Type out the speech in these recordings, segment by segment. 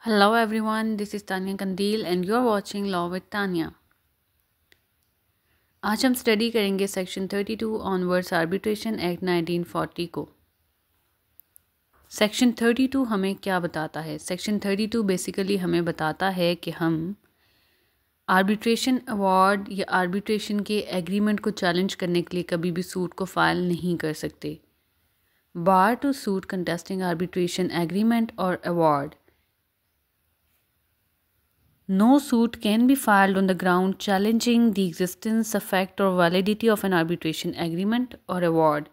Hello everyone, this is Tanya Kandil and you are watching Law with Tanya। आज हम study करेंगे section 32 onwards arbitration act 1940 को। Section 32 हमें क्या बताता है? सेक्शन 32 बेसिकली हमें बताता है कि हम आर्बिट्रेशन अवार्ड या आर्बिट्रेशन के एग्रीमेंट को चैलेंज करने के लिए कभी भी सूट को फाइल नहीं कर सकते। Bar to suit contesting arbitration agreement और award. No suit can be filed on the ground challenging the existence, effect or validity of an arbitration agreement or award।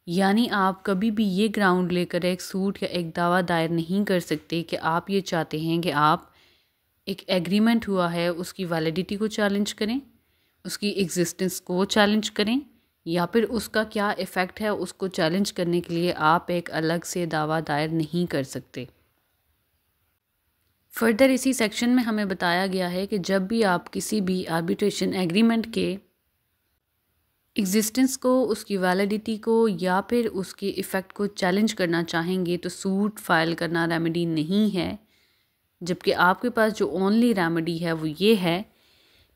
यानी आप कभी भी ये ग्राउंड लेकर एक सूट या एक दावा दायर नहीं कर सकते कि आप ये चाहते हैं कि आप एक एग्रीमेंट हुआ है उसकी वैलिडिटी को चैलेंज करें, उसकी एग्जिस्टेंस को चैलेंज करें, या फिर उसका क्या इफ़ेक्ट है उसको चैलेंज करने के लिए आप एक अलग से दावा दायर नहीं कर सकते। फर्दर इसी सेक्शन में हमें बताया गया है कि जब भी आप किसी भी आर्बिट्रेशन एग्रीमेंट के एग्जिस्टेंस को, उसकी वैलिडिटी को या फिर उसके इफ़ेक्ट को चैलेंज करना चाहेंगे तो सूट फाइल करना रेमेडी नहीं है, जबकि आपके पास जो ओनली रेमेडी है वो ये है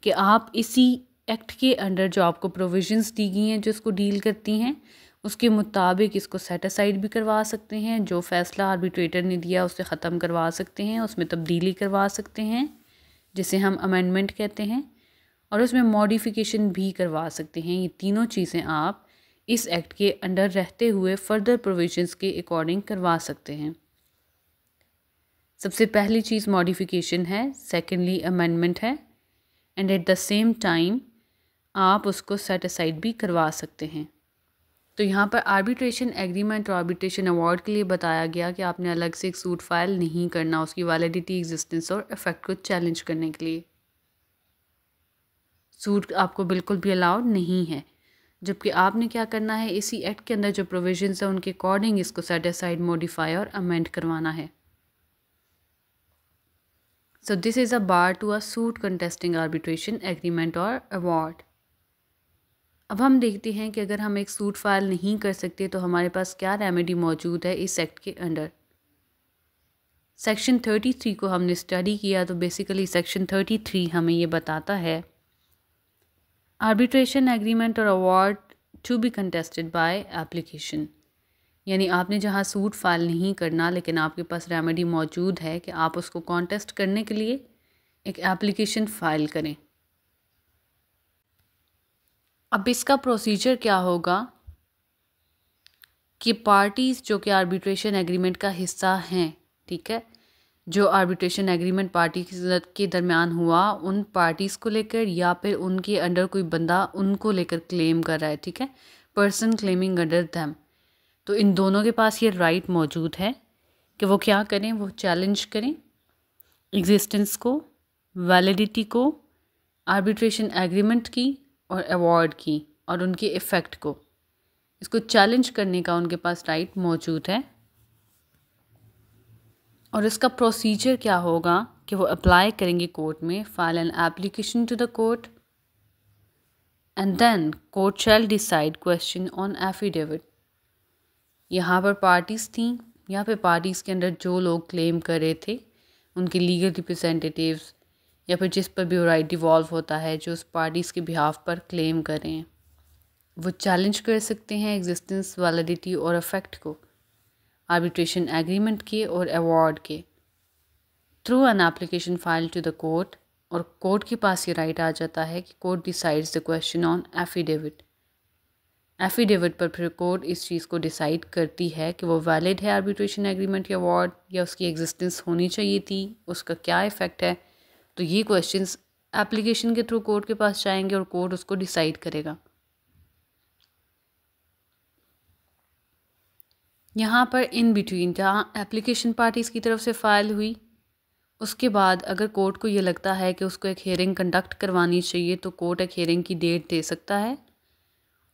कि आप इसी एक्ट के अंडर जो आपको प्रोविजंस दी गई हैं जो इसको डील करती हैं उसके मुताबिक इसको सेट असाइड भी करवा सकते हैं। जो फ़ैसला आर्बिट्रेटर ने दिया उसे ख़त्म करवा सकते हैं, उसमें तब्दीली करवा सकते हैं जिसे हम अमेंडमेंट कहते हैं, और उसमें मॉडिफिकेशन भी करवा सकते हैं। ये तीनों चीज़ें आप इस एक्ट के अंडर रहते हुए फर्दर प्रोविजंस के अकॉर्डिंग करवा सकते हैं। सबसे पहली चीज़ मॉडिफिकेशन है, सेकेंडली अमेंडमेंट है, and at the same time आप उसको सेट असाइड भी करवा सकते हैं। तो यहाँ पर आर्बिट्रेशन एग्रीमेंट और आर्बिट्रेशन अवार्ड के लिए बताया गया कि आपने अलग से एक सूट फाइल नहीं करना उसकी वैलिडिटी, एग्जिस्टेंस और इफेक्ट को चैलेंज करने के लिए। सूट आपको बिल्कुल भी अलाउड नहीं है, जबकि आपने क्या करना है, इसी एक्ट के अंदर जो प्रोविजंस है उनके अकॉर्डिंग इसको सेट असाइड, मॉडिफाई और अमेंड करवाना है। So this is a bar to a suit contesting arbitration agreement और अवार्ड। अब हम देखते हैं कि अगर हम एक सूट फाइल नहीं कर सकते तो हमारे पास क्या रेमेडी मौजूद है इस एक्ट के अंडर। सेक्शन 33 को हमने स्टडी किया तो बेसिकली सेक्शन 33 हमें ये बताता है आर्बिट्रेशन एग्रीमेंट और award to be contested by application. यानी आपने जहाँ सूट फाइल नहीं करना लेकिन आपके पास रेमेडी मौजूद है कि आप उसको कॉन्टेस्ट करने के लिए एक एप्लीकेशन फ़ाइल करें। अब इसका प्रोसीजर क्या होगा कि पार्टीज़ जो कि आर्बिट्रेशन एग्रीमेंट का हिस्सा हैं, ठीक है, जो आर्बिट्रेशन एग्रीमेंट पार्टी के दरमियान हुआ उन पार्टीज़ को लेकर या फिर उनके अंडर कोई बंदा उनको लेकर क्लेम कर रहा है, ठीक है, पर्सन क्लेमिंग अंडर दैम, तो इन दोनों के पास ये राइट मौजूद है कि वो क्या करें, वो चैलेंज करें एग्जिस्टेंस को, वैलिडिटी को, आर्बिट्रेशन एग्रीमेंट की और अवार्ड की और उनके इफ़ेक्ट को। इसको चैलेंज करने का उनके पास राइट मौजूद है। और इसका प्रोसीजर क्या होगा कि वो अप्लाई करेंगे कोर्ट में, file an application to the court and then court shall decide question on affidavit. यहाँ पर पार्टीज़ थी, यहाँ पे पार्टीज़ के अंदर जो लोग क्लेम कर रहे थे उनके लीगल रिप्रेजेंटेटिव्स या फिर जिस पर भी वो राइट डिवॉल्व होता है जो उस पार्टीज़ के बिहाफ पर क्लेम कर रहे हैं, वो चैलेंज कर सकते हैं एग्जिस्टेंस, वैलिडिटी और इफेक्ट को आर्बिट्रेशन एग्रीमेंट के और अवार्ड के through an application file to the court. और कोर्ट के पास ये राइट आ जाता है कि court decides the question on affidavit. Affidavit पर फिर कोर्ट इस चीज़ को डिसाइड करती है कि वो वैलिड है आर्बिट्रेशन एग्रीमेंट या अवार्ड, या उसकी एग्जिस्टेंस होनी चाहिए थी, उसका क्या इफ़ेक्ट है। तो ये क्वेश्चंस एप्लीकेशन के थ्रू कोर्ट के पास जाएंगे और कोर्ट उसको डिसाइड करेगा। यहाँ पर इन बिटवीन जहाँ एप्लीकेशन पार्टीज़ की तरफ से फ़ाइल हुई उसके बाद अगर कोर्ट को ये लगता है कि उसको एक हेयरिंग कंडक्ट करवानी चाहिए तो कोर्ट एक हेयरिंग की डेट दे सकता है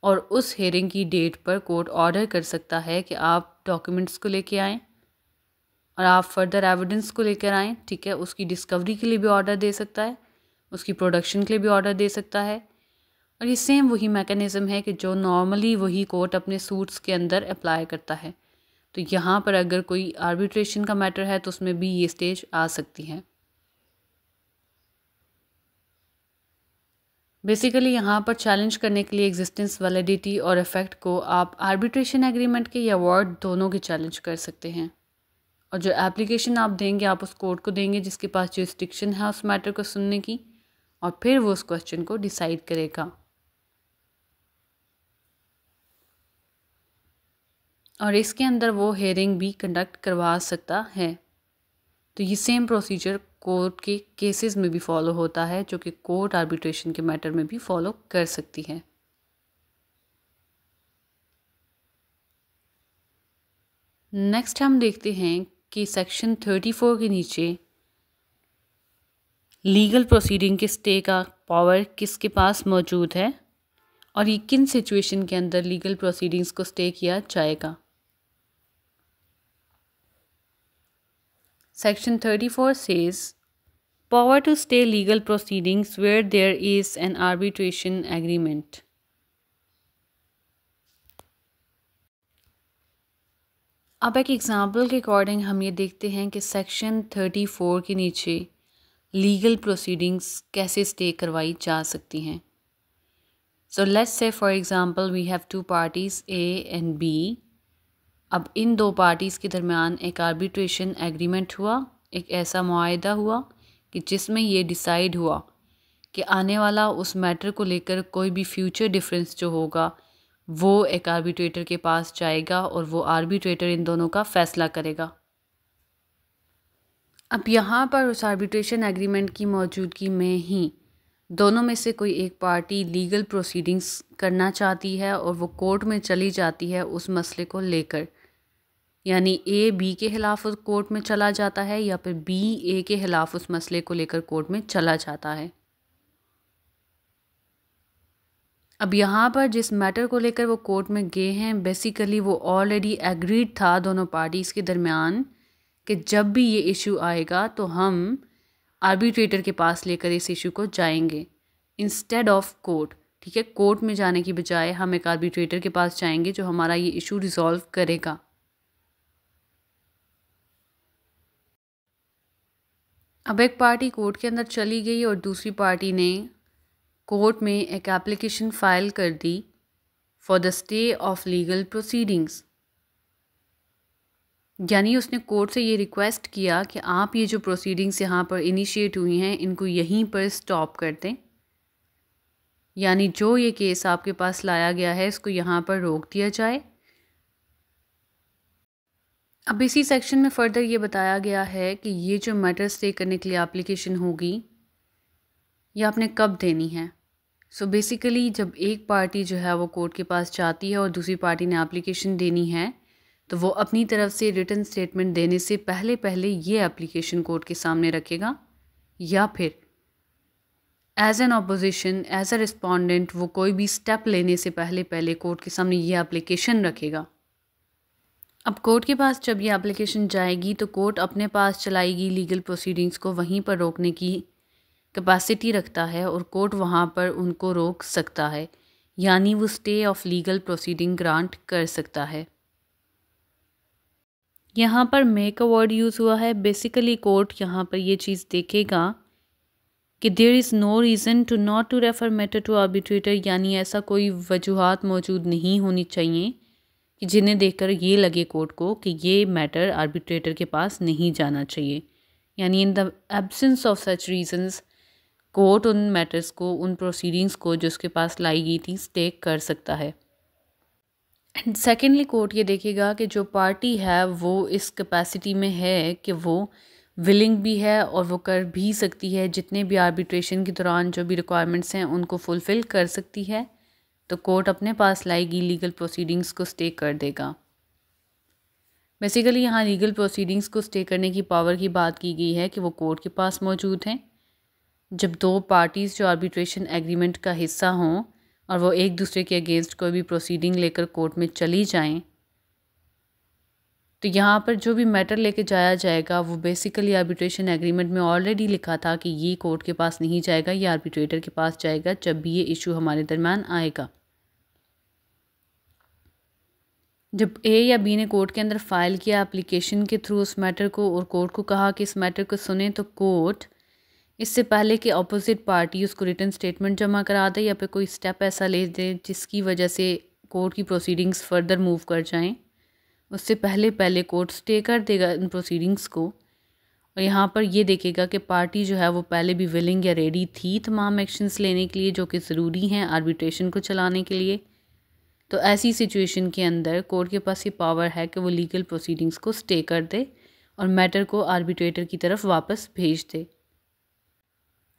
और उस हेयरिंग की डेट पर कोर्ट ऑर्डर कर सकता है कि आप डॉक्यूमेंट्स को लेके आएँ और आप फर्दर एविडेंस को लेकर आएँ, ठीक है। उसकी डिस्कवरी के लिए भी ऑर्डर दे सकता है, उसकी प्रोडक्शन के लिए भी ऑर्डर दे सकता है। और ये सेम वही मैकेनिज़्म है कि जो नॉर्मली वही कोर्ट अपने सूट्स के अंदर अप्लाई करता है। तो यहाँ पर अगर कोई आर्बिट्रेशन का मैटर है तो उसमें भी ये स्टेज आ सकती है। बेसिकली यहाँ पर चैलेंज करने के लिए एग्जिस्टेंस, वैलिडिटी और इफेक्ट को आप आर्बिट्रेशन एग्रीमेंट के या अवार्ड दोनों के चैलेंज कर सकते हैं। और जो एप्लीकेशन आप देंगे आप उस कोर्ट को देंगे जिसके पास जुरिस्डिक्शन है उस मैटर को सुनने की, और फिर वो उस क्वेश्चन को डिसाइड करेगा। और इसके अंदर वो हेयरिंग भी कंडक्ट करवा सकता है। तो ये सेम प्रोसीजर कोर्ट के केसेस में भी फॉलो होता है, जो कि कोर्ट आर्बिट्रेशन के मैटर में भी फॉलो कर सकती है। नेक्स्ट हम देखते हैं कि सेक्शन 34 के नीचे लीगल प्रोसीडिंग के स्टे का पावर किसके पास मौजूद है और ये किन सिचुएशन के अंदर लीगल प्रोसीडिंग्स को स्टे किया जाएगा। Section 34 says power to stay legal proceedings where there is an arbitration agreement. अब एक एग्जाम्पल के अकॉर्डिंग हम ये देखते हैं कि सेक्शन 34 के नीचे लीगल प्रोसीडिंग्स कैसे स्टे करवाई जा सकती हैं। So let's say for example we have two parties A and B. अब इन दो पार्टीज़ के दरमियान एक आर्बिट्रेशन एग्रीमेंट हुआ, एक ऐसा मुआहदा हुआ कि जिसमें ये डिसाइड हुआ कि आने वाला उस मैटर को लेकर कोई भी फ्यूचर डिफरेंस जो होगा वो एक आर्बिट्रेटर के पास जाएगा और वो आर्बिट्रेटर इन दोनों का फ़ैसला करेगा। अब यहाँ पर उस आर्बिट्रेशन एग्रीमेंट की मौजूदगी में ही दोनों में से कोई एक पार्टी लीगल प्रोसीडिंग्स करना चाहती है और वो कोर्ट में चली जाती है उस मसले को लेकर, यानी ए बी के ख़िलाफ़ उस कोर्ट में चला जाता है या फिर बी ए के ख़िलाफ़ उस मसले को लेकर कोर्ट में चला जाता है। अब यहाँ पर जिस मैटर को लेकर वो कोर्ट में गए हैं बेसिकली वो ऑलरेडी एग्रीड था दोनों पार्टीज़ के दरमियान कि जब भी ये इशू आएगा तो हम आर्बिट्रेटर के पास लेकर इस इशू को जाएंगे इंस्टेड ऑफ कोर्ट। ठीक है, कोर्ट में जाने की बजाय हम एक आर्बिट्रेटर के पास जाएंगे जो हमारा ये इशू रिजॉल्व करेगा। अब एक पार्टी कोर्ट के अंदर चली गई और दूसरी पार्टी ने कोर्ट में एक एप्लीकेशन फ़ाइल कर दी for the stay of legal proceedings, यानी उसने कोर्ट से ये रिक्वेस्ट किया कि आप ये जो प्रोसीडिंग्स यहाँ पर इनिशिएट हुई हैं इनको यहीं पर स्टॉप कर दें, यानी जो ये केस आपके पास लाया गया है इसको यहाँ पर रोक दिया जाए। अब इसी सेक्शन में फर्दर ये बताया गया है कि ये जो मैटर स्टे करने के लिए एप्लीकेशन होगी ये आपने कब देनी है। सो बेसिकली जब एक पार्टी जो है वो कोर्ट के पास जाती है और दूसरी पार्टी ने एप्लीकेशन देनी है तो वो अपनी तरफ से रिटन स्टेटमेंट देने से पहले पहले ये एप्लीकेशन कोर्ट के सामने रखेगा, या फिर as an opposition as a respondent वो कोई भी स्टेप लेने से पहले पहले कोर्ट के सामने ये एप्लीकेशन रखेगा। अब कोर्ट के पास जब ये एप्लीकेशन जाएगी तो कोर्ट अपने पास चलाएगी लीगल प्रोसीडिंग्स को वहीं पर रोकने की कैपेसिटी रखता है और कोर्ट वहाँ पर उनको रोक सकता है, यानी वो stay of legal proceeding grant कर सकता है। यहाँ पर मेक अ वर्ड यूज़ हुआ है। बेसिकली कोर्ट यहाँ पर ये चीज़ देखेगा कि there is no reason to not to refer matter to arbitrator, यानी ऐसा कोई वजूहात मौजूद नहीं होनी चाहिए कि जिन्हें देखकर ये लगे कोर्ट को कि ये मैटर आर्बिट्रेटर के पास नहीं जाना चाहिए, यानी in the absence of such reasons court उन मैटर्स को, उन प्रोसीडिंग्स को जो उसके पास लाई गई थी स्टे कर सकता है। एंड सेकेंडली कोर्ट ये देखेगा कि जो पार्टी है वो इस कैपेसिटी में है कि वो विलिंग भी है और वो कर भी सकती है, जितने भी आर्बिट्रेशन के दौरान जो भी रिक्वायरमेंट्स हैं उनको फुलफ़िल कर सकती है, तो कोर्ट अपने पास लाएगी लीगल प्रोसीडिंग्स को स्टे कर देगा। बेसिकली यहाँ लीगल प्रोसीडिंग्स को स्टे करने की पावर की बात की गई है कि वो कोर्ट के पास मौजूद हैं जब दो पार्टीज़ जो आर्बिट्रेशन एग्रीमेंट का हिस्सा हों और वो एक दूसरे के अगेंस्ट कोई भी प्रोसीडिंग लेकर कोर्ट में चली जाएं, तो यहाँ पर जो भी मैटर लेके जाया जाएगा वो बेसिकली आर्बिट्रेशन एग्रीमेंट में ऑलरेडी लिखा था कि ये कोर्ट के पास नहीं जाएगा, ये आर्बिट्रेटर के पास जाएगा जब भी ये इशू हमारे दरमियान आएगा। जब ए या बी ने कोर्ट के अंदर फ़ाइल किया एप्लीकेशन के थ्रू उस मैटर को और कोर्ट को कहा कि इस मैटर को सुने, तो कोर्ट इससे पहले कि अपोजिट पार्टी उसको रिटन स्टेटमेंट जमा करा दे या फिर कोई स्टेप ऐसा ले दे जिसकी वजह से कोर्ट की प्रोसीडिंग्स फर्दर मूव कर जाएं, उससे पहले कोर्ट स्टे कर देगा इन प्रोसीडिंग्स को और यहाँ पर ये देखेगा कि पार्टी जो है वो पहले भी विलिंग या रेडी थी तमाम एक्शंस लेने के लिए जो कि ज़रूरी हैं आर्बिट्रेशन को चलाने के लिए। तो ऐसी सिचुएशन के अंदर कोर्ट के पास ये पावर है कि वो लीगल प्रोसीडिंग्स को स्टे कर दे और मैटर को आर्बिट्रेटर की तरफ वापस भेज दे।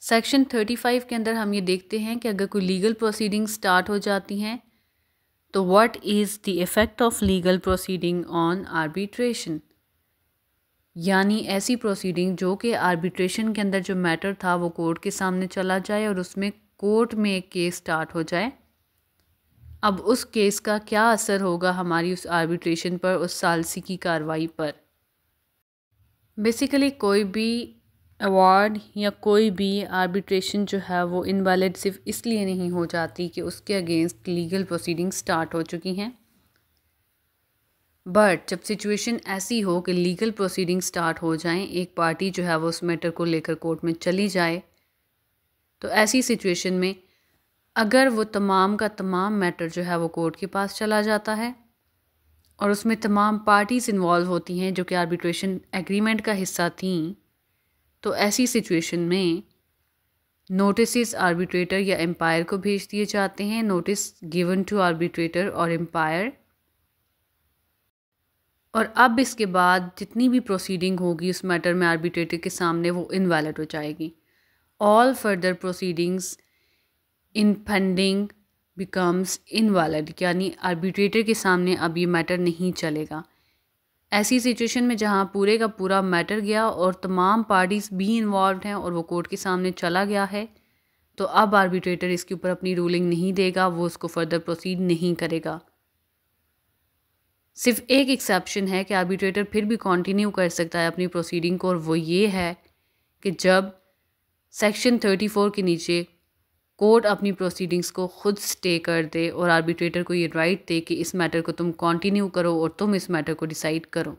सेक्शन 35 के अंदर हम ये देखते हैं कि अगर कोई लीगल प्रोसीडिंग स्टार्ट हो जाती हैं तो what is the effect of legal proceeding on arbitration, यानी ऐसी प्रोसीडिंग जो कि आर्बिट्रेशन के अंदर जो मैटर था वो कोर्ट के सामने चला जाए और उसमें कोर्ट में एक केस स्टार्ट हो जाए। अब उस केस का क्या असर होगा हमारी उस आर्बिट्रेशन पर, उस सालसी की कार्रवाई पर। बेसिकली कोई भी अवार्ड या कोई भी आर्बिट्रेशन जो है वो इनवैलिड सिर्फ इसलिए नहीं हो जाती कि उसके अगेंस्ट लीगल प्रोसीडिंग स्टार्ट हो चुकी हैं, बट जब सिचुएशन ऐसी हो कि लीगल प्रोसीडिंग स्टार्ट हो जाएं, एक पार्टी जो है वो उस मैटर को लेकर कोर्ट में चली जाए, तो ऐसी सिचुएशन में अगर वो तमाम का तमाम मैटर जो है वो कोर्ट के पास चला जाता है और उसमें तमाम पार्टीज़ इन्वॉल्व होती हैं जो कि आर्बिट्रेशन एग्रीमेंट का हिस्सा थीं, तो ऐसी सिचुएशन में नोटिस आर्बिट्रेटर या एम्पायर को भेज दिए जाते हैं। नोटिस गिवन टू आर्बिट्रेटर और एम्पायर। और अब इसके बाद जितनी भी प्रोसीडिंग होगी उस मैटर में आर्बिट्रेटर के सामने वो इनवैलिड हो जाएगी। ऑल फर्दर प्रोसीडिंग्स इन पेंडिंग बिकम्स इनवैलिड, यानी आर्बिट्रेटर के सामने अब ये मैटर नहीं चलेगा। ऐसी सिचुएशन में जहाँ पूरे का पूरा मैटर गया और तमाम पार्टीज़ भी इन्वॉल्व हैं और वो कोर्ट के सामने चला गया है, तो अब आर्बिट्रेटर इसके ऊपर अपनी रूलिंग नहीं देगा, वो उसको फर्दर प्रोसीड नहीं करेगा। सिर्फ एक एक्सेप्शन है कि आर्बिट्रेटर फिर भी कंटिन्यू कर सकता है अपनी प्रोसीडिंग को, और वो ये है कि जब सेक्शन 34 के नीचे कोर्ट अपनी प्रोसीडिंग्स को खुद स्टे कर दे और आर्बिट्रेटर को ये राइट दे कि इस मैटर को तुम कंटिन्यू करो और तुम इस मैटर को डिसाइड करो।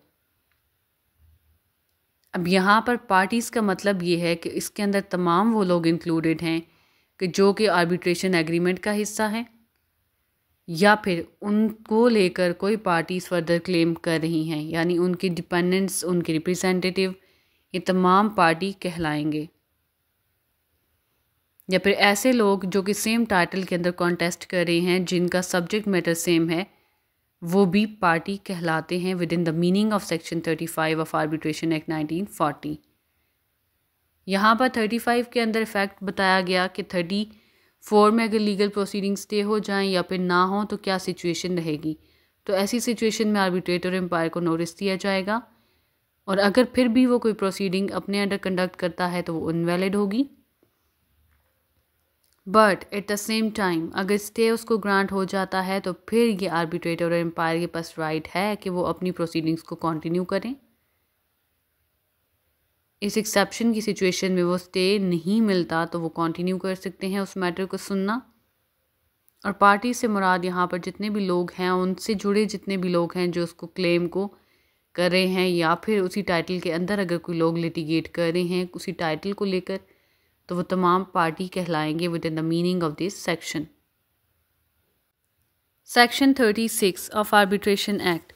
अब यहाँ पर पार्टीज़ का मतलब ये है कि इसके अंदर तमाम वो लोग इंक्लूडेड हैं कि जो कि आर्बिट्रेशन एग्रीमेंट का हिस्सा है या फिर उनको लेकर कोई पार्टीज़ फर्दर क्लेम कर रही हैं, यानी उनके डिपेंडेंट्स, उनके रिप्रेजेंटेटिव, ये तमाम पार्टी कहलाएंगे। या फिर ऐसे लोग जो कि सेम टाइटल के अंदर कॉन्टेस्ट कर रहे हैं, जिनका सब्जेक्ट मैटर सेम है, वो भी पार्टी कहलाते हैं with in the meaning of section 35 of arbitration act 1940। यहाँ पर 35 के अंदर इफेक्ट बताया गया कि 34 में अगर लीगल प्रोसीडिंग स्टे हो जाएं या फिर ना हो तो क्या सिचुएशन रहेगी। तो ऐसी सिचुएशन में आर्बिट्रेटर एम्पायर को नोटिस दिया जाएगा और अगर फिर भी वो कोई प्रोसीडिंग अपने अंडर कंडक्ट करता है तो वो इनवैलिड होगी। But at the same time अगर स्टे उसको ग्रांट हो जाता है तो फिर ये आर्बिट्रेटर और एम्पायर के पास राइट है कि वो अपनी प्रोसीडिंग्स को कंटिन्यू करें। इस एक्सेप्शन की सिचुएशन में वो स्टे नहीं मिलता तो वो कंटिन्यू कर सकते हैं उस मैटर को सुनना। और पार्टी से मुराद यहाँ पर जितने भी लोग हैं, उनसे जुड़े जितने भी लोग हैं जो उसको क्लेम को कर रहे हैं, या फिर उसी टाइटल के अंदर अगर कोई लोग लिटिगेट कर रहे हैं उसी टाइटल को लेकर, तो वो तमाम पार्टी कहलाएंगे within the meaning of this section. Section 36 of arbitration act,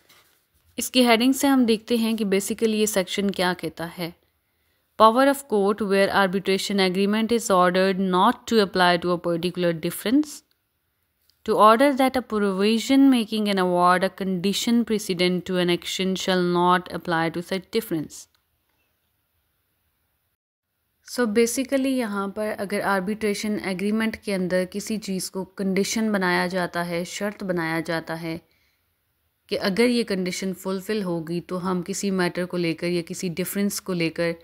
इसकी हेडिंग से हम देखते हैं कि बेसिकली ये सेक्शन क्या कहता है। Power of court where arbitration agreement is ordered not to apply to a particular difference, to order that a provision making an award a condition precedent to an action shall not apply to such difference. So basically यहाँ पर अगर arbitration agreement के अंदर किसी चीज़ को condition बनाया जाता है, शर्त बनाया जाता है कि अगर ये कंडीशन फुलफ़िल होगी तो हम किसी मैटर को लेकर या किसी डिफरेंस को लेकर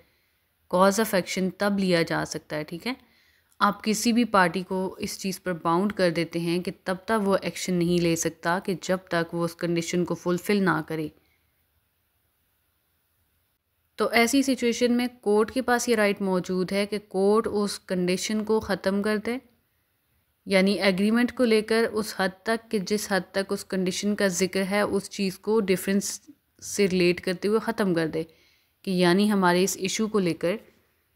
कॉज ऑफ एक्शन तब लिया जा सकता है, ठीक है। आप किसी भी पार्टी को इस चीज़ पर बाउंड कर देते हैं कि तब तक वो एक्शन नहीं ले सकता कि जब तक वो उस कंडीशन को फुलफ़िल ना करे। तो ऐसी सिचुएशन में कोर्ट के पास ये राइट मौजूद है कि कोर्ट उस कंडीशन को ख़त्म कर दे यानी एग्रीमेंट को लेकर उस हद तक कि जिस हद तक उस कंडीशन का जिक्र है उस चीज़ को डिफरेंस से रिलेट करते हुए ख़त्म कर दे, कि यानी हमारे इस इशू को लेकर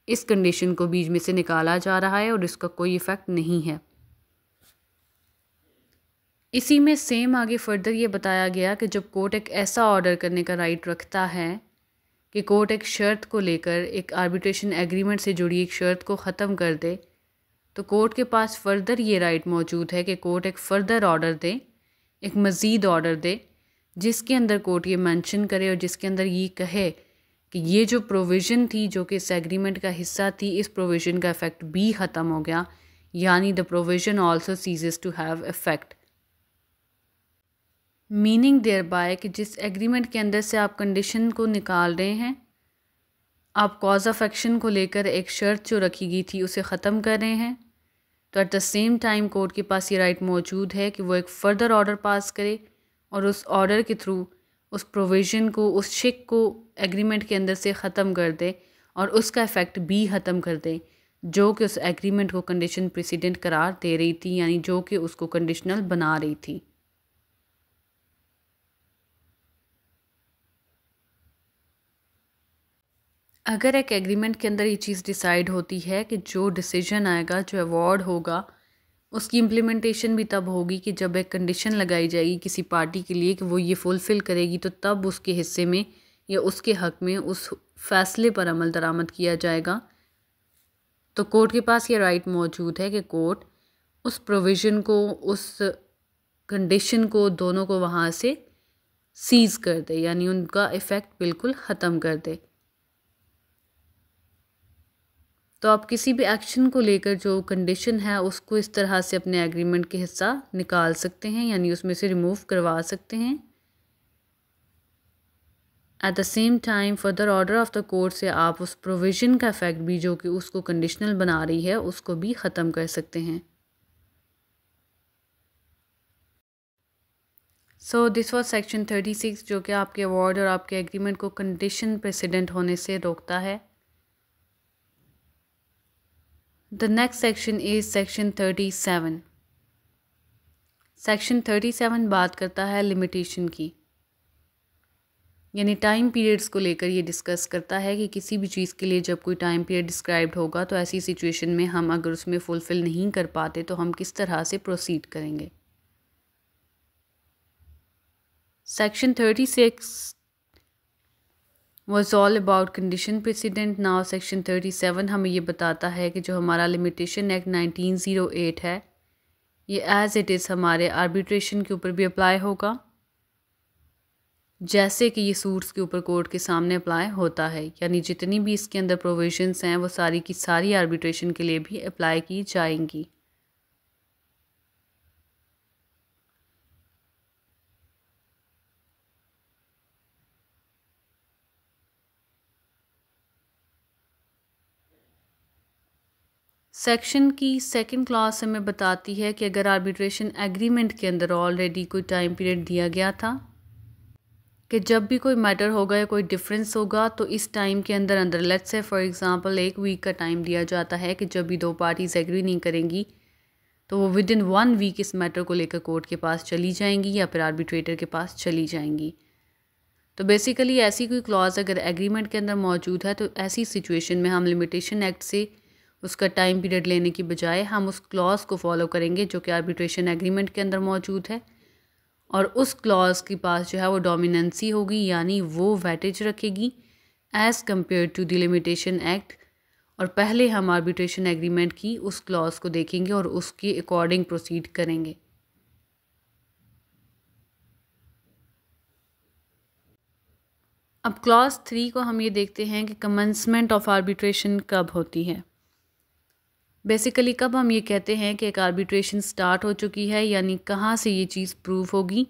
इस कंडीशन को बीच में से निकाला जा रहा है और इसका कोई इफ़ेक्ट नहीं है। इसी में सेम आगे फर्दर ये बताया गया कि जब कोर्ट एक ऐसा ऑर्डर करने का राइट रखता है कि कोर्ट एक शर्त को लेकर एक आर्बिट्रेशन एग्रीमेंट से जुड़ी एक शर्त को ख़त्म कर दे, तो कोर्ट के पास फर्दर ये राइट मौजूद है कि कोर्ट एक फ़र्दर ऑर्डर दे, एक मज़ीद ऑर्डर दे, जिसके अंदर कोर्ट ये मेंशन करे और जिसके अंदर ये कहे कि ये जो प्रोविज़न थी जो कि इस एग्रीमेंट का हिस्सा थी, इस प्रोविज़न का इफ़ेक्ट भी ख़त्म हो गया, यानी the provision also ceases to have effect. Meaning thereby कि जिस एग्रीमेंट के अंदर से आप कंडीशन को निकाल रहे हैं, आप कॉज ऑफ एक्शन को लेकर एक शर्त जो रखी गई थी उसे ख़त्म कर रहे हैं, तो at the same time court के पास ये राइट मौजूद है कि वो एक फ़र्दर ऑर्डर पास करे और उस ऑर्डर के थ्रू उस प्रोविज़न को, उस शिक को एग्रीमेंट के अंदर से ख़त्म कर दे और उसका इफ़ेक्ट भी ख़त्म कर दे जो कि उस एग्रीमेंट को कंडीशन प्रेसिडेंट करार दे रही थी, यानी जो कि उसको कंडीशनल बना रही थी। अगर एक एग्रीमेंट के अंदर ये चीज़ डिसाइड होती है कि जो डिसीजन आएगा, जो अवार्ड होगा, उसकी इम्प्लीमेंटेशन भी तब होगी कि जब एक कंडीशन लगाई जाएगी किसी पार्टी के लिए कि वो ये फुलफ़िल करेगी, तो तब उसके हिस्से में या उसके हक़ में उस फ़ैसले पर अमल दरामद किया जाएगा। तो कोर्ट के पास ये राइट मौजूद है कि कोर्ट उस प्रोविज़न को, उस कंडीशन को, दोनों को वहाँ से सीज़ कर दे, यानी उनका इफ़ेक्ट बिल्कुल ख़त्म कर दे। तो आप किसी भी एक्शन को लेकर जो कंडीशन है उसको इस तरह से अपने एग्रीमेंट के हिस्सा निकाल सकते हैं, यानी उसमें से रिमूव करवा सकते हैं। At the same time further order of the court से आप उस प्रोविज़न का इफेक्ट भी जो कि उसको कंडीशनल बना रही है उसको भी ख़त्म कर सकते हैं। सो दिस वाज सेक्शन 36 जो कि आपके अवार्ड और आपके एग्रीमेंट को कंडीशन प्रेसिडेंट होने से रोकता है। The next section is section 37. Section 37 बात करता है लिमिटेशन की, यानी टाइम पीरियड्स को लेकर ये डिस्कस करता है कि किसी भी चीज़ के लिए जब कोई टाइम पीरियड डिस्क्राइब्ड होगा तो ऐसी सिचुएशन में हम अगर उसमें फुलफ़िल नहीं कर पाते तो हम किस तरह से प्रोसीड करेंगे। Section 36 was all about condition precedent। Now section 37 हमें ये बताता है कि जो हमारा लिमिटेशन एक्ट 1908 है ये एज़ इट इज़ हमारे आर्बिट्रेशन के ऊपर भी अप्लाई होगा, जैसे कि ये सूट्स के ऊपर कोर्ट के सामने अप्लाई होता है, यानी जितनी भी इसके अंदर प्रोविजंस हैं वो सारी की सारी आर्बिट्रेशन के लिए भी अप्लाई की जाएंगी। सेक्शन की सेकंड क्लॉज हमें बताती है कि अगर आर्बिट्रेशन एग्रीमेंट के अंदर ऑलरेडी कोई टाइम पीरियड दिया गया था कि जब भी कोई मैटर होगा या कोई डिफरेंस होगा तो इस टाइम के अंदर अंदर let's say for example 1 week का टाइम दिया जाता है कि जब भी दो पार्टीज़ एग्री नहीं करेंगी तो वो विद इन 1 वीक इस मैटर को लेकर कोर्ट के पास चली जाएंगी या फिर आर्बिट्रेटर के पास चली जाएंगी। तो बेसिकली ऐसी कोई क्लॉज अगर एग्रीमेंट के अंदर मौजूद है तो ऐसी सिचुएशन में हम लिमिटेशन एक्ट से उसका टाइम पीरियड लेने की बजाय हम उस क्लॉज को फॉलो करेंगे जो कि आर्बिट्रेशन एग्रीमेंट के अंदर मौजूद है, और उस क्लॉज के पास जो है वो डोमिनेंसी होगी, यानी वो वेटेज रखेगी as compared to the limitation act, और पहले हम आर्बिट्रेशन एग्रीमेंट की उस क्लॉज को देखेंगे और उसके अकॉर्डिंग प्रोसीड करेंगे। अब क्लॉज 3 को हम ये देखते हैं कि कमेंसमेंट ऑफ आर्बिट्रेशन कब होती है। बेसिकली कब हम ये कहते हैं कि एक आर्बिट्रेशन स्टार्ट हो चुकी है, यानी कहाँ से ये चीज़ प्रूव होगी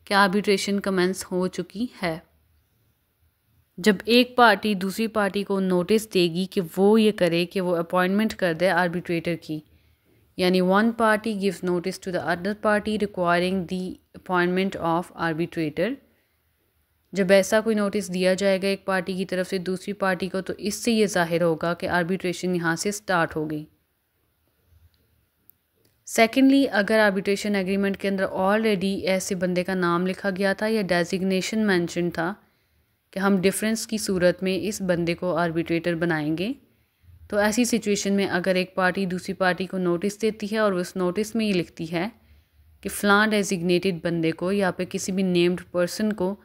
कि आर्बिट्रेशन कमेंस हो चुकी है। जब एक पार्टी दूसरी पार्टी को नोटिस देगी कि वो ये करे कि वो अपॉइंटमेंट कर दे आर्बिट्रेटर की, यानी one party gives notice to the other party requiring the appointment of arbitrator. जब ऐसा कोई नोटिस दिया जाएगा एक पार्टी की तरफ से दूसरी पार्टी को तो इससे ये जाहिर होगा कि आर्बिट्रेशन यहाँ से स्टार्ट हो गई। सेकेंडली, अगर आर्बिट्रेशन एग्रीमेंट के अंदर ऑलरेडी ऐसे बंदे का नाम लिखा गया था या डेजिग्नेशन मेंशन था कि हम डिफरेंस की सूरत में इस बंदे को आर्बिट्रेटर बनाएंगे, तो ऐसी सिचुएशन में अगर एक पार्टी दूसरी पार्टी को नोटिस देती है और उस नोटिस में ये लिखती है कि फ़लाँ डेजिग्नेटेड बंदे को या फिर किसी भी नेम्ड पर्सन को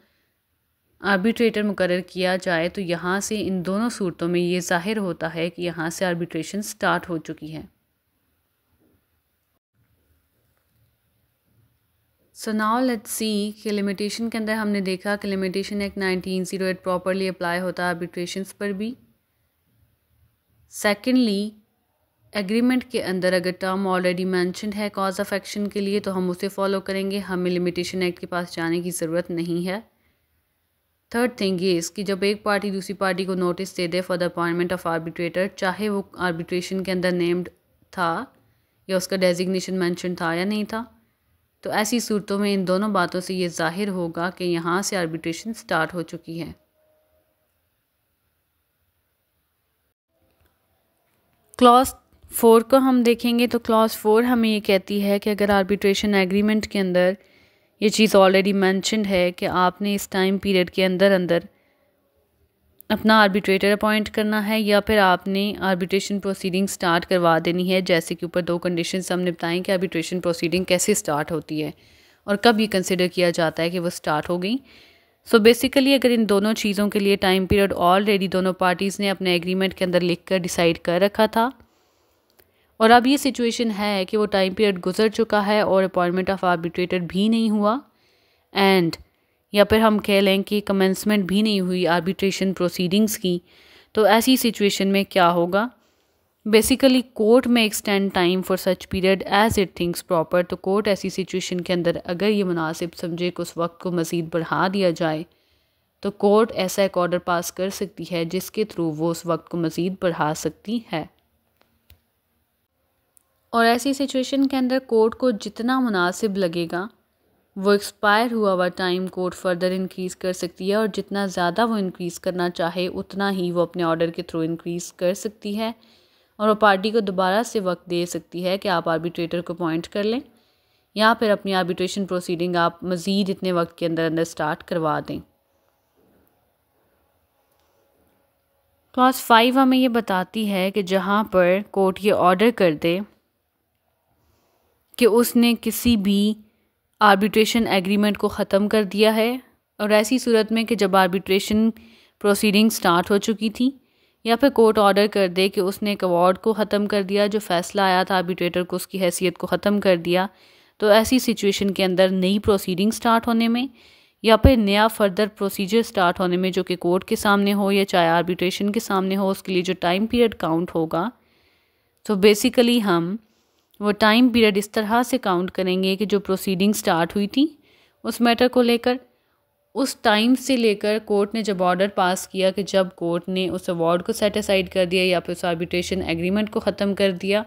आर्बिट्रेटर मुकर्रर किया जाए, तो यहाँ से इन दोनों सूरतों में ये ज़ाहिर होता है कि यहाँ से आर्बिट्रेशन स्टार्ट हो चुकी है। सो नाउ लेट्स सी कि लिमिटेशन के अंदर हमने देखा कि लिमिटेशन एक्ट 1908 प्रॉपरली अप्लाई होता है आर्बिट्रेशंस पर भी। सेकेंडली, एग्रीमेंट के अंदर अगर टर्म ऑलरेडी मैंशनड है कॉज ऑफ एक्शन के लिए तो हम उसे फॉलो करेंगे, हमें लिमिटेशन एक्ट के पास जाने की ज़रूरत नहीं है। थर्ड थिंग ये कि जब एक पार्टी दूसरी पार्टी को notice they they for the appointment of arbitrator, चाहे वो आर्बिट्रेशन के अंदर नेम्ड था या उसका डेजिग्नेशन मेंशन था या नहीं था, तो ऐसी सूरतों में इन दोनों बातों से ये ज़ाहिर होगा कि यहाँ से आर्बिट्रेशन स्टार्ट हो चुकी है। क्लॉज 4 को हम देखेंगे तो क्लॉज 4 हमें ये कहती है कि अगर आर्बिट्रेशन एग्रीमेंट के अंदर ये चीज़ ऑलरेडी मेंशन्ड है कि आपने इस टाइम पीरियड के अंदर अंदर अपना आर्बिट्रेटर अपॉइंट करना है या फिर आपने आर्बिट्रेशन प्रोसीडिंग स्टार्ट करवा देनी है, जैसे कि ऊपर दो कंडीशंस हमने बताई कि आर्बिट्रेशन प्रोसीडिंग कैसे स्टार्ट होती है और कब ये कंसिडर किया जाता है कि वो स्टार्ट हो गई। सो बेसिकली अगर इन दोनों चीज़ों के लिए टाइम पीरियड ऑलरेडी दोनों पार्टीज़ ने अपने एग्रीमेंट के अंदर लिख कर डिसाइड कर रखा था और अब ये सिचुएशन है कि वो टाइम पीरियड गुजर चुका है और अपॉइंटमेंट ऑफ आर्बिट्रेटर भी नहीं हुआ एंड या फिर हम कह लें कि कमेंसमेंट भी नहीं हुई आर्बिट्रेशन प्रोसीडिंग्स की, तो ऐसी सिचुएशन में क्या होगा, बेसिकली कोर्ट में extend time for such period as it thinks proper. तो कोर्ट ऐसी सिचुएशन के अंदर अगर ये मुनासिब समझे कि उस वक्त को मज़ीद बढ़ा दिया जाए तो कोर्ट ऐसा एक ऑर्डर पास कर सकती है जिसके थ्रू वो उस वक्त को मज़ीद बढ़ा सकती है। और ऐसी सिचुएशन के अंदर कोर्ट को जितना मुनासिब लगेगा वो एक्सपायर हुआ हुआ टाइम कोर्ट फर्दर इंक्रीज़ कर सकती है और जितना ज़्यादा वो इंक्रीज़ करना चाहे उतना ही वो अपने ऑर्डर के थ्रू इंक्रीज़ कर सकती है और वो पार्टी को दोबारा से वक्त दे सकती है कि आप आर्बिट्रेटर को अपॉइंट कर लें या फिर अपनी आर्बिट्रेशन प्रोसीडिंग आप मज़ीद इतने वक्त के अंदर अंदर स्टार्ट करवा दें। क्लॉज 5 हमें ये बताती है कि जहाँ पर कोर्ट ये ऑर्डर कर दे कि उसने किसी भी आर्बिट्रेशन एग्रीमेंट को ख़त्म कर दिया है और ऐसी सूरत में कि जब आर्बिट्रेशन प्रोसीडिंग स्टार्ट हो चुकी थी, या फिर कोर्ट ऑर्डर कर दे कि उसने एक अवार्ड को ख़त्म कर दिया, जो फ़ैसला आया था आर्बिट्रेटर को उसकी हैसियत को ख़त्म कर दिया, तो ऐसी सिचुएशन के अंदर नई प्रोसीडिंग स्टार्ट होने में या फिर नया फर्दर प्रोसीजर स्टार्ट होने में जो कि कोर्ट के सामने हो या चाहे आर्बिट्रेशन के सामने हो, उसके लिए जो टाइम पीरियड काउंट होगा, तो बेसिकली हम वो टाइम पीरियड इस तरह से काउंट करेंगे कि जो प्रोसीडिंग स्टार्ट हुई थी उस मैटर को लेकर, उस टाइम से लेकर कोर्ट ने जब ऑर्डर पास किया कि जब कोर्ट ने उस अवार्ड को सेट असाइड कर दिया या फिर उस आर्बिट्रेशन एग्रीमेंट को ख़त्म कर दिया,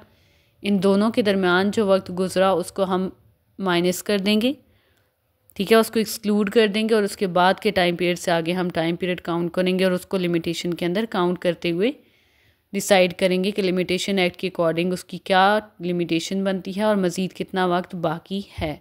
इन दोनों के दरमियान जो वक्त गुजरा उसको हम माइनस कर देंगे, ठीक है, उसको एक्सक्लूड कर देंगे और उसके बाद के टाइम पीरियड से आगे हम टाइम पीरियड काउंट करेंगे और उसको लिमिटेशन के अंदर काउंट करते हुए डिसाइड करेंगे कि लिमिटेशन एक्ट के अकॉर्डिंग उसकी क्या लिमिटेशन बनती है और मज़ीद कितना वक्त बाकी है।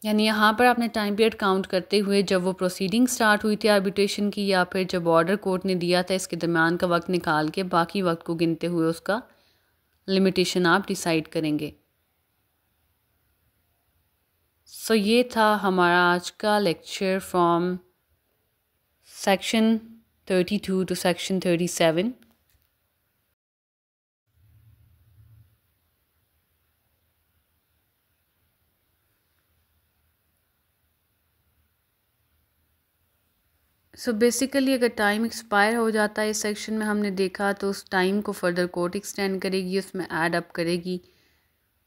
यानी यहाँ पर आपने टाइम पीरियड काउंट करते हुए जब वो प्रोसीडिंग स्टार्ट हुई थी आर्बिट्रेशन की या फिर जब ऑर्डर कोर्ट ने दिया था, इसके दरमियान का वक्त निकाल के बाकी वक्त को गिनते हुए उसका लिमिटेशन आप डिसाइड करेंगे। सो ये था हमारा आज का lecture from Section 32 to Section 37. So basically अगर टाइम एक्सपायर हो जाता है इस सेक्शन में हमने देखा तो उस टाइम को फर्दर कोर्ट एक्सटेंड करेगी, उसमें ऐड अप करेगी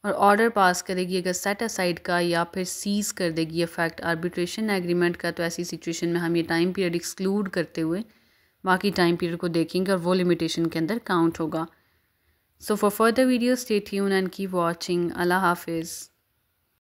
और ऑर्डर पास करेगी अगर सेट असाइड का या फिर सीज़ कर देगी इफेक्ट आर्बिट्रेशन एग्रीमेंट का। तो ऐसी सिचुएशन में हम ये टाइम पीरियड एक्सक्लूड करते हुए बाकी टाइम पीरियड को देखेंगे और वो लिमिटेशन के अंदर काउंट होगा। So for further video stay tuned and keep watching. अल्लाह हाफिज़।